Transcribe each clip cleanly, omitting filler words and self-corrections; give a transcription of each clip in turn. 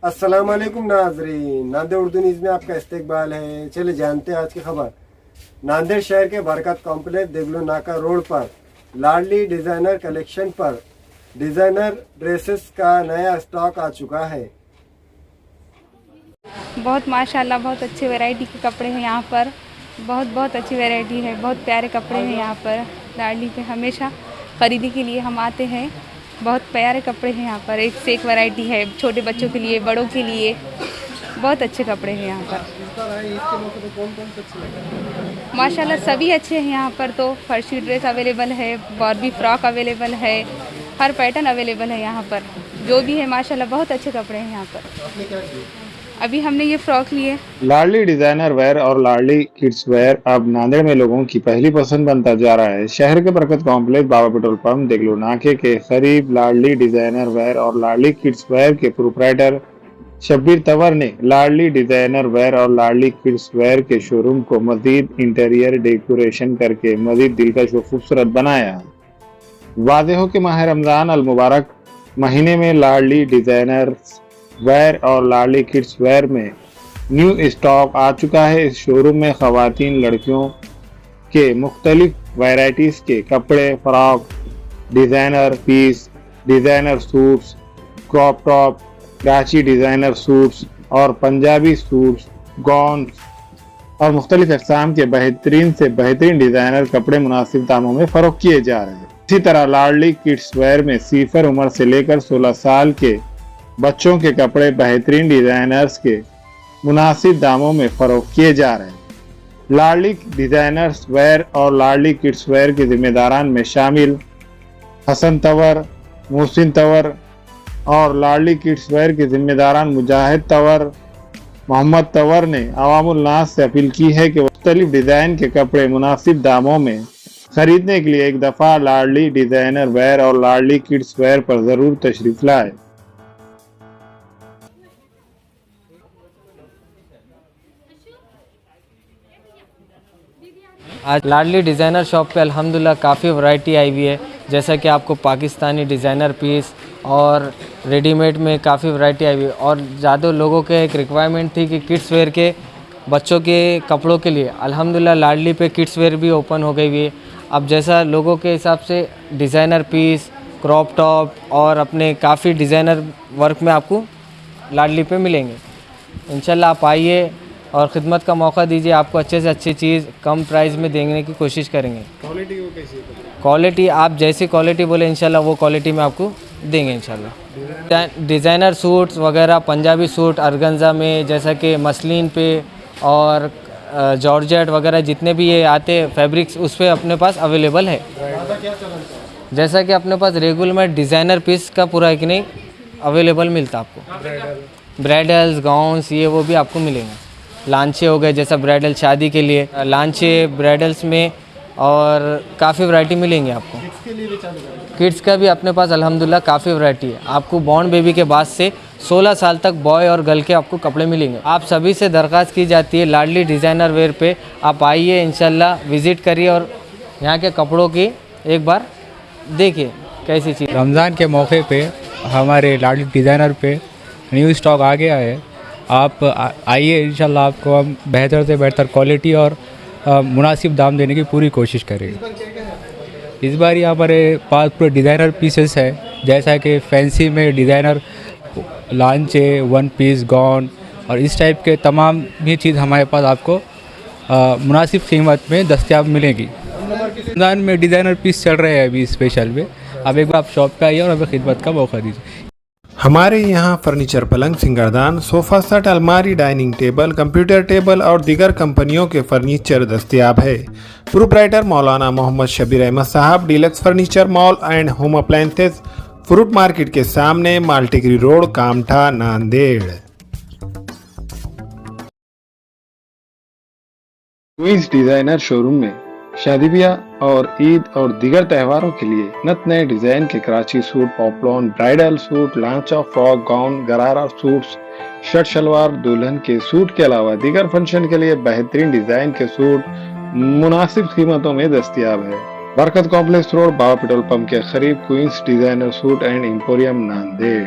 अस्सलाम वालेकुम नाजरीन, नांदेड़ उर्दू न्यूज़ में आपका इस्तकबाल है। चले जानते हैं आज की खबर। नांदेड़ शहर के बरकत कॉम्प्लेक्स देगलू नाका रोड पर लाडली डिज़ाइनर कलेक्शन पर डिज़ाइनर ड्रेसेस का नया स्टॉक आ चुका है। बहुत माशाल्लाह बहुत अच्छी वैरायटी के कपड़े हैं यहाँ पर। बहुत अच्छी वैरायटी है, बहुत प्यारे कपड़े हैं यहाँ पर। लाडली पे हमेशा ख़रीदी के लिए हम आते हैं। बहुत प्यारे कपड़े हैं यहाँ पर, एक से एक वैरायटी है, छोटे बच्चों के लिए, बड़ों के लिए। बहुत अच्छे कपड़े हैं यहाँ पर। माशाल्लाह सभी अच्छे हैं यहाँ पर। तो फर्शी ड्रेस अवेलेबल है, बारबी फ्रॉक अवेलेबल है, हर पैटर्न अवेलेबल है यहाँ पर। जो भी है माशाल्लाह बहुत अच्छे कपड़े हैं यहाँ पर। अभी हमने ये फ्रॉक लिए। लाडली डिजाइनर वेयर और लाडली किड्स वेयर अब नांदेड़ में लोगों की पहली पसंद बनता जा रहा है। शहर के बरकत कॉम्प्लेक्स बाबा पेट्रोल पंप देगलू नाके के करीब लाडली डिजाइनर वेयर और लाडली किड्स वेयर के प्रोप्राइटर शब्बीर तंवर ने लाडली डिजाइनर वेयर और लाडली किड्स वेयर के शोरूम को मजीद इंटीरियर डेकोरेशन करके मजीद दिलकश व खूबसूरत बनाया। वादे हो कि माह रमजान अल मुबारक महीने में लाडली डिजाइनर वेयर और लाडली किड्स वेयर में न्यू स्टॉक आ चुका है। इस शोरूम में खवातीन लड़कियों के मुख्तलिफ वैरायटीज के कपड़े, frock, designer piece, designer suits, crop top, Karachi designer suits और पंजाबी सूट्स, गाउन और मुख्तलिफ अक़साम के बेहतरीन से बेहतरीन डिजाइनर कपड़े मुनासिब दामों में फरोख्त किए जा रहे हैं। इसी तरह लाडली किड्स वेयर में सिफर उम्र से लेकर 16 साल के बच्चों के कपड़े बेहतरीन डिजाइनर्स के मुनासिब दामों में फरोख्त किए जा रहे हैं। लाडली डिजाइनर्स वेयर और लाडली किड्स वेयर के जिम्मेदारान में शामिल हसन तंवर, मोहसिन तंवर और लाडली किड्स वेयर के जिम्मेदारान मुजाहिद तंवर, मोहम्मद तंवर ने अवामुल नास से अपील की है कि मुख्तलिफ डिज़ाइन के कपड़े मुनासिब दामों में खरीदने के लिए एक दफ़ा लाडली डिजाइनर वेयर और लाडली किड्स वेयर पर ज़रूर तशरीफ लाए। आज लाडली डिज़ाइनर शॉप पे अल्हम्दुलिल्लाह काफ़ी वैरायटी आई हुई है। जैसा कि आपको पाकिस्तानी डिज़ाइनर पीस और रेडीमेड में काफ़ी वैरायटी आई हुई है। और ज़्यादा लोगों के एक रिक्वायरमेंट थी कि किड्स वेयर के बच्चों के कपड़ों के लिए अल्हम्दुलिल्लाह लाडली पे किड्स वेयर भी ओपन हो गई हुई है। अब जैसा लोगों के हिसाब से डिज़ाइनर पीस, क्रॉप टॉप और अपने काफ़ी डिज़ाइनर वर्क में आपको लाडली पे मिलेंगे। इंशाल्लाह आप आइए और ख़िदमत का मौका दीजिए। आपको अच्छे से अच्छी चीज़ कम प्राइस में देने की कोशिश करेंगे। क्वालिटी वो कैसी है? क्वालिटी आप जैसी क्वालिटी बोले इंशाल्लाह वो क्वालिटी में आपको देंगे इंशाल्लाह। डिज़ाइनर सूट्स वगैरह, पंजाबी सूट अर्गंजा में, जैसा कि मसलिन पे और जॉर्जेट वगैरह जितने भी ये आते फैब्रिक्स उस पर अपने पास अवेलेबल है। जैसा कि अपने पास रेगुलर में डिज़ाइनर पीस का पूरा एक नहीं अवेलेबल मिलता आपको। ब्राइडल्स, गाउन्स ये वो भी आपको मिलेंगे। लांचे हो गए, जैसा ब्राइडल शादी के लिए लांचे ब्राइडल्स में, और काफ़ी वैरायटी मिलेंगी आपको। किड्स का भी अपने पास अल्हम्दुलिल्लाह काफ़ी वैरायटी है। आपको बॉर्न बेबी के बाद से 16 साल तक बॉय और गर्ल के आपको कपड़े मिलेंगे। आप सभी से दरख्वास्त की जाती है लाडली डिज़ाइनर वेयर पे आप आइए, इंशाल्लाह विज़िट करिए और यहाँ के कपड़ों की एक बार देखिए कैसी चीज़। रमज़ान के मौके पे हमारे लाडली डिज़ाइनर पे न्यू स्टॉक आ गया है। आप आइए, इंशाल्लाह आपको हम बेहतर से बेहतर क्वालिटी और मुनासिब दाम देने की पूरी कोशिश करेंगे। इस बार हमारे पास पूरे डिज़ाइनर पीसेस है, जैसा कि फैंसी में डिज़ाइनर लांचे, वन पीस, गाउन और इस टाइप के तमाम भी चीज़ हमारे पास आपको मुनासिब कीमत में दस्तयाब मिलेगी। रमज़ान में डिज़ाइनर पीस चल रहे हैं अभी स्पेशल में। अब एक बार आप शॉप पे आइए और हमें खिदमत का मौका दीजिए। हमारे यहाँ फर्नीचर, पलंग, सिंगारदान, सोफ़ा सेट, अलमारी, डाइनिंग टेबल, कंप्यूटर टेबल और दीगर कंपनियों के फर्नीचर दस्तयाब है। Proprietor Maulana Mohammad Shabir Ahmad Sahab, deluxe furniture mall and home appliances, fruit market के सामने, Maltigiri road, Kamtha, Nanded. Queens designer showroom में शादी ब्याह और ईद और दीगर त्योहारों के लिए नत नए डिजाइन के Karachi suit, poplin, bridal suit, lancha, frock, gown, gharara suits, shirt shalwar, दुल्हन के सूट के अलावा दीगर फंक्शन के लिए बेहतरीन डिजाइन के सूट मुनासिब कीमतों में दस्तयाब है। Barkat complex road, Baba petrol pump के करीब, Queens designer suit and emporium, Nanded.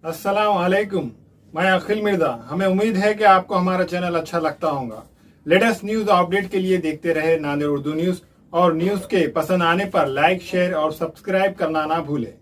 अस्सलाम वालेकुम, मैं अखिल मिर्जा। हमें उम्मीद है कि आपको हमारा चैनल अच्छा लगता होगा। लेटेस्ट न्यूज़ अपडेट के लिए देखते रहे नांदेड़ उर्दू न्यूज़, और न्यूज़ के पसंद आने पर लाइक, शेयर और सब्सक्राइब करना ना भूलें।